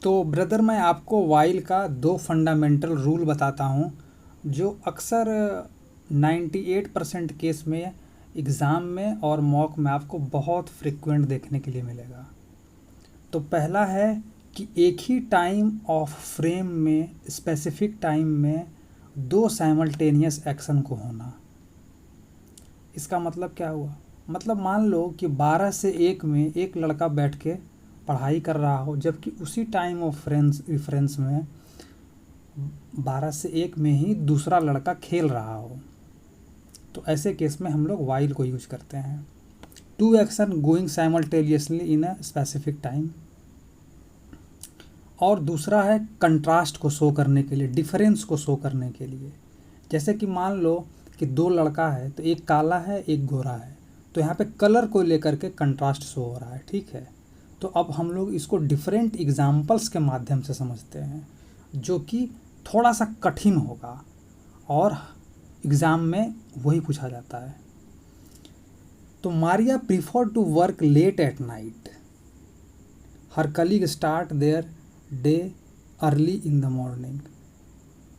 तो ब्रदर मैं आपको वाइल का दो फंडामेंटल रूल बताता हूँ जो अक्सर 98% केस में एग्ज़ाम में और मॉक में आपको बहुत फ्रिक्वेंट देखने के लिए मिलेगा। तो पहला है कि एक ही टाइम ऑफ फ्रेम में स्पेसिफिक टाइम में दो साइमल्टेनियस एक्शन को होना। इसका मतलब क्या हुआ? मतलब मान लो कि 12 से 1 में एक लड़का बैठ के पढ़ाई कर रहा हो, जबकि उसी टाइम ऑफ रेफरेंस में 12 से 1 में ही दूसरा लड़का खेल रहा हो। तो ऐसे केस में हम लोग वाइल को यूज करते हैं। Two action going simultaneously in a specific time. और दूसरा है कंट्रास्ट को शो करने के लिए, डिफरेंस को शो करने के लिए। जैसे कि मान लो कि दो लड़का है, तो एक काला है एक गोरा है, तो यहाँ पे कलर को लेकर के कंट्रास्ट शो हो रहा है, ठीक है। तो अब हम लोग इसको डिफरेंट एग्जाम्पल्स के माध्यम से समझते हैं, जो कि थोड़ा सा कठिन होगा और एग्ज़ाम में वही पूछा जाता है। तो Maria prefer to work late at night, her colleague start their day early in the morning.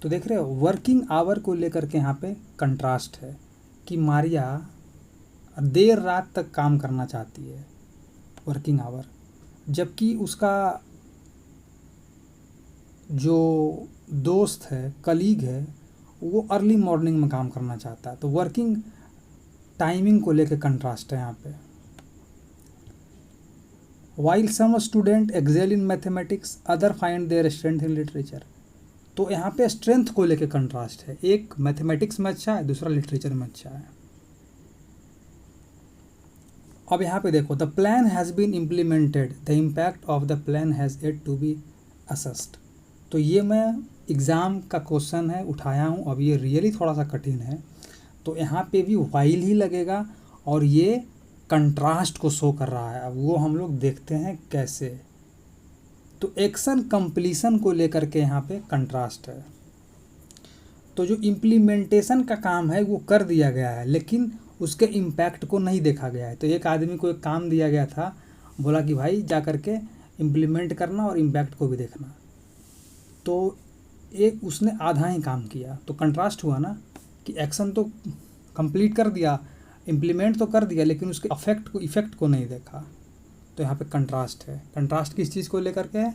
तो देख रहे हो, वर्किंग आवर को लेकर के यहाँ पे कंट्रास्ट है कि मारिया देर रात तक काम करना चाहती है, वर्किंग आवर, जबकि उसका जो दोस्त है, कलीग है, वो अर्ली मॉर्निंग में काम करना चाहता है। तो वर्किंग टाइमिंग को लेकर कंट्रास्ट है यहाँ पे। While some student excel in mathematics other find their strength in literature. तो यहाँ पे स्ट्रेंथ को लेकर कंट्रास्ट है, एक मैथमेटिक्स में अच्छा है, दूसरा लिटरेचर में अच्छा है। अब यहाँ पे देखो, the plan has been implemented, the impact of the plan has yet to be assessed. तो ये मैं एग्ज़ाम का क्वेश्चन है उठाया हूँ, अब ये रियली थोड़ा सा कठिन है, तो यहाँ पे भी वाइल ही लगेगा और ये कंट्रास्ट को शो कर रहा है। अब वो हम लोग देखते हैं कैसे। तो एक्शन कंप्लीशन को लेकर के यहाँ पे कंट्रास्ट है। तो जो इम्प्लीमेंटेशन का काम है वो कर दिया गया है, लेकिन उसके इम्पैक्ट को नहीं देखा गया है। तो एक आदमी को एक काम दिया गया था, बोला कि भाई जा कर के इम्प्लीमेंट करना और इम्पैक्ट को भी देखना, तो एक उसने आधा ही काम किया। तो कंट्रास्ट हुआ ना कि एक्शन तो कंप्लीट कर दिया, इम्प्लीमेंट तो कर दिया, लेकिन उसके इफ़ेक्ट को नहीं देखा। तो यहाँ पे कंट्रास्ट है। कंट्रास्ट किस चीज़ को लेकर के है?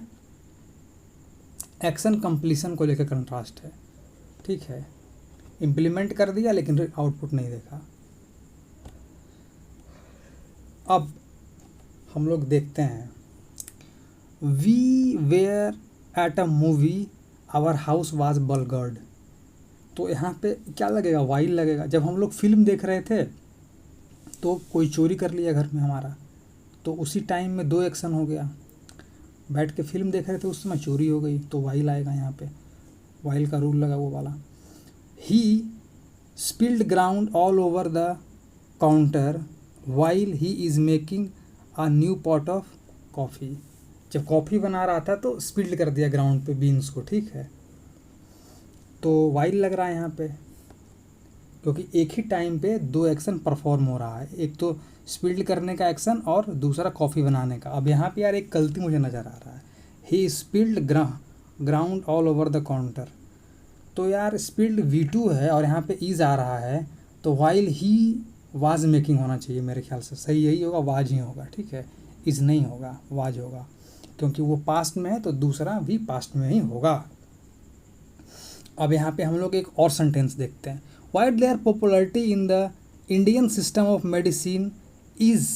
एक्शन कंप्लीशन को लेकर कंट्रास्ट है, ठीक है। इम्प्लीमेंट कर दिया लेकिन आउटपुट नहीं देखा। अब हम लोग देखते हैं, we were at a movie our house was burgled. तो यहाँ पे क्या लगेगा? वाइल लगेगा। जब हम लोग फिल्म देख रहे थे तो कोई चोरी कर लिया घर में हमारा, तो उसी टाइम में दो एक्शन हो गया। बैठ के फिल्म देख रहे थे, उस समय चोरी हो गई, तो वाइल आएगा यहाँ पे। वाइल का रूल लगा वो वाला। He spilled ground all over the counter while he is making a new pot of coffee. जब कॉफ़ी बना रहा था तो स्पिल्ड कर दिया ग्राउंड पे बीन्स को, ठीक है। तो वाइल लग रहा है यहाँ पे, क्योंकि एक ही टाइम पे दो एक्शन परफॉर्म हो रहा है, एक तो स्पिल्ड करने का एक्शन और दूसरा कॉफ़ी बनाने का। अब यहाँ पे यार एक गलती मुझे नज़र आ रहा है, he spilled ground all over the counter. तो यार स्पिल्ड V2 है और यहाँ पे इज़ आ रहा है, तो वाइल ही वाज मेकिंग होना चाहिए मेरे ख्याल से। सही यही होगा, वाज ही होगा, ठीक है। इज़ नहीं होगा, वाज होगा, क्योंकि वो पास्ट में है तो दूसरा भी पास्ट में ही होगा। अब यहाँ पे हम लोग एक और सेंटेंस देखते हैं, wide their popularity in the Indian system of medicine is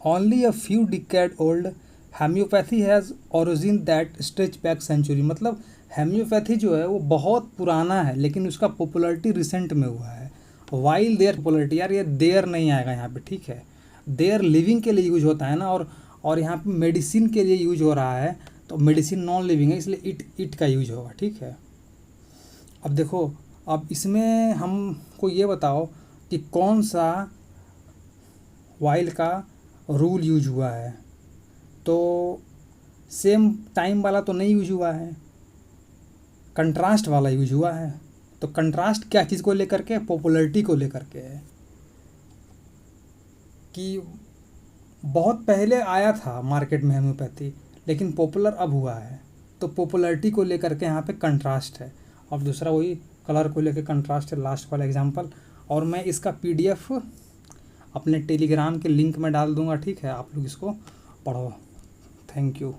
only a few decade old, homeopathy has origin that stretch back century. मतलब हेम्योपैथी जो है वो बहुत पुराना है, लेकिन उसका पॉपुलरिटी रिसेंट में हुआ है। वाइल देयर पॉपुलरिटी, यार ये देयर नहीं आएगा यहाँ पे, ठीक है। देयर लिविंग के लिए यूज होता है ना, और यहाँ पे मेडिसिन के लिए यूज हो रहा है, तो मेडिसिन नॉन लिविंग है, इसलिए इट का यूज होगा, ठीक है। अब देखो, अब इसमें हमको ये बताओ कि कौन सा वाइल का रूल यूज हुआ है। तो सेम टाइम वाला तो नहीं यूज हुआ है, कंट्रास्ट वाला यूज हुआ है। तो कंट्रास्ट क्या चीज़ को लेकर के? पॉपुलैरिटी को लेकर के है, कि बहुत पहले आया था मार्केट में हेम्योपैथी, लेकिन पॉपुलर अब हुआ है। तो पॉपुलैरिटी को लेकर के यहाँ पे कंट्रास्ट है, और दूसरा वही कलर को लेकर कंट्रास्ट है, लास्ट वाला एग्जांपल। और मैं इसका पीडीएफ अपने टेलीग्राम के लिंक में डाल दूंगा, ठीक है, आप लोग इसको पढ़ो। Thank you.